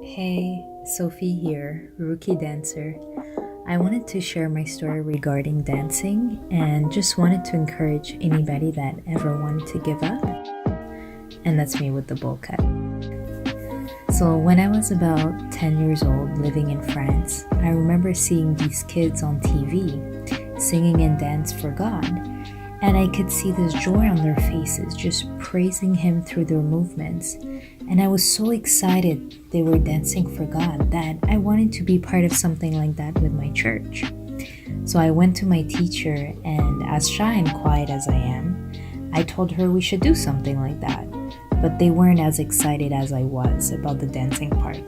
Hey, Sophie here, rookie dancer. I wanted to share my story regarding dancing and just wanted to encourage anybody that ever wanted to give up. And that's me with the bowl cut. So, when I was about 10 years old living in France, I remember seeing these kids on TV singing and dance for God. And I could see this joy on their faces, just praising Him through their movements. And I was so excited they were dancing for God that I wanted to be part of something like that with my church. So I went to my teacher, and as shy and quiet as I am, I told her we should do something like that. But they weren't as excited as I was about the dancing part.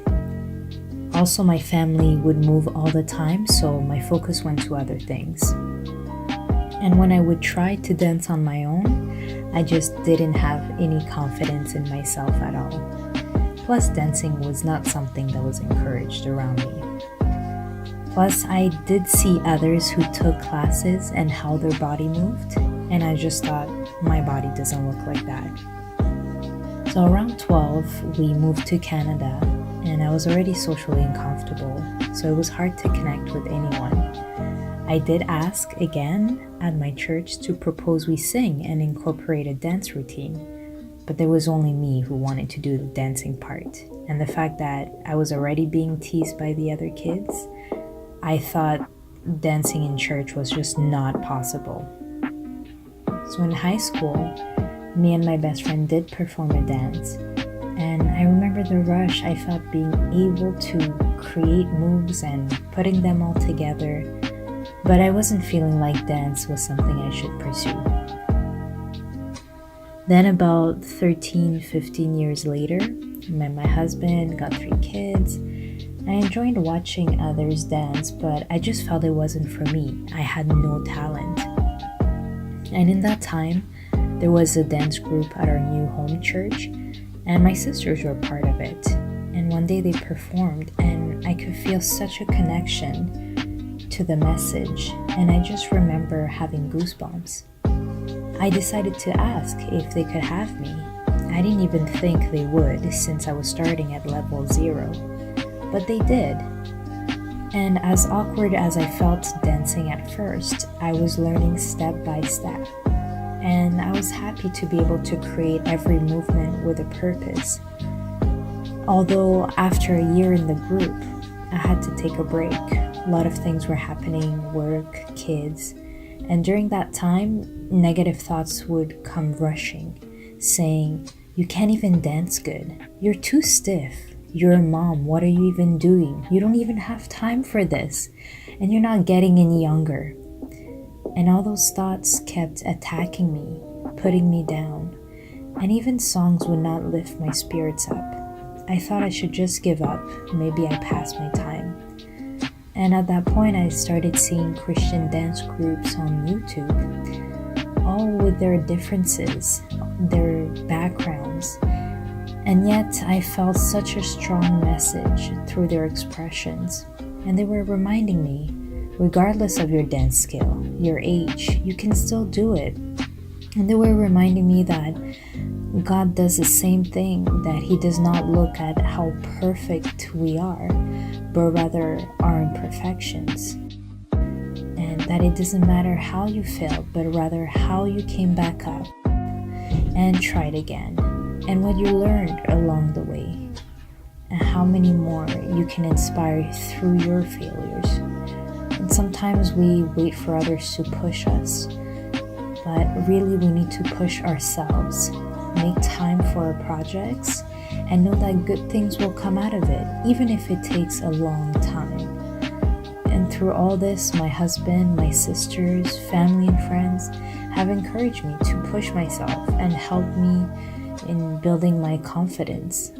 Also, my family would move all the time, so my focus went to other things. And when I would try to dance on my own, I just didn't have any confidence in myself at all. Plus, dancing was not something that was encouraged around me. Plus, I did see others who took classes and how their body moved, and I just thought, my body doesn't look like that. So around 12, we moved to Canada, and I was already socially uncomfortable, so it was hard to connect with anyone. I did ask again at my church to propose we sing and incorporate a dance routine, but there was only me who wanted to do the dancing part, and the fact that I was already being teased by the other kids, I thought dancing in church was just not possible. So in high school, me and my best friend did perform a dance, and I remember the rush I felt being able to create moves and putting them all together. But I wasn't feeling like dance was something I should pursue. Then about 15 years later, I met my husband, got 3 kids. I enjoyed watching others dance, but I just felt it wasn't for me. I had no talent. And in that time, there was a dance group at our new home church, and my sisters were part of it. And one day they performed, and I could feel such a connection to the message, and I just remember having goosebumps. I decided to ask if they could have me. I didn't even think they would since I was starting at level 0, but they did. And as awkward as I felt dancing at first, I was learning step by step, and I was happy to be able to create every movement with a purpose. Although after a year in the group, I had to take a break. A lot of things were happening, work, kids, and during that time, negative thoughts would come rushing, saying, "You can't even dance good. You're too stiff. You're a mom. What are you even doing? You don't even have time for this, and you're not getting any younger." And all those thoughts kept attacking me, putting me down, and even songs would not lift my spirits up. I thought I should just give up. Maybe I passed my time. And at that point, I started seeing Christian dance groups on YouTube, all with their differences, their backgrounds. And yet, I felt such a strong message through their expressions. And they were reminding me, regardless of your dance skill, your age, you can still do it. And they were reminding me that God does the same thing, that He does not look at how perfect we are, but rather our imperfections. And that it doesn't matter how you failed, but rather how you came back up and tried again, and what you learned along the way, and how many more you can inspire through your failures. And sometimes we wait for others to push us, but really we need to push ourselves. Make time for our projects and know that good things will come out of it, even if it takes a long time. And through all this, my husband, my sisters, family, and friends have encouraged me to push myself and help me in building my confidence.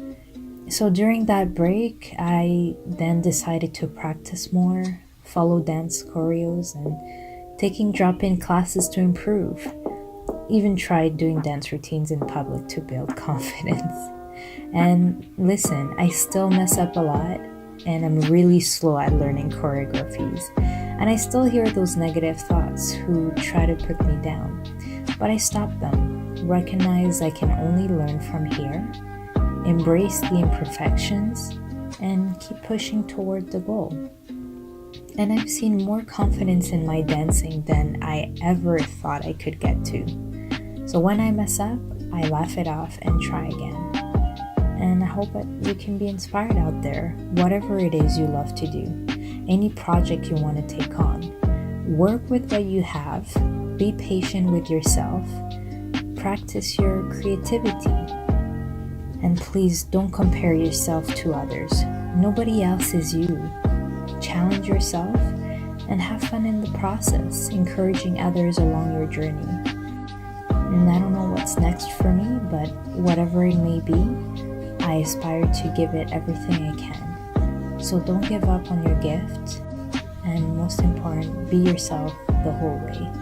So during that break, I then decided to practice more, follow dance choreos, and taking drop-in classes to improve. Even tried doing dance routines in public to build confidence. And listen, I still mess up a lot, and I'm really slow at learning choreographies. And I still hear those negative thoughts who try to put me down. But I stop them, recognize I can only learn from here, embrace the imperfections, and keep pushing toward the goal. And I've seen more confidence in my dancing than I ever thought I could get to. So when I mess up, I laugh it off and try again. And I hope that you can be inspired out there, whatever it is you love to do, any project you want to take on. Work with what you have, be patient with yourself, practice your creativity, and please don't compare yourself to others. Nobody else is you. Challenge yourself and have fun in the process, encouraging others along your journey. And I don't know what's next for me, but whatever it may be, I aspire to give it everything I can. So don't give up on your gift, and most important, be yourself the whole way.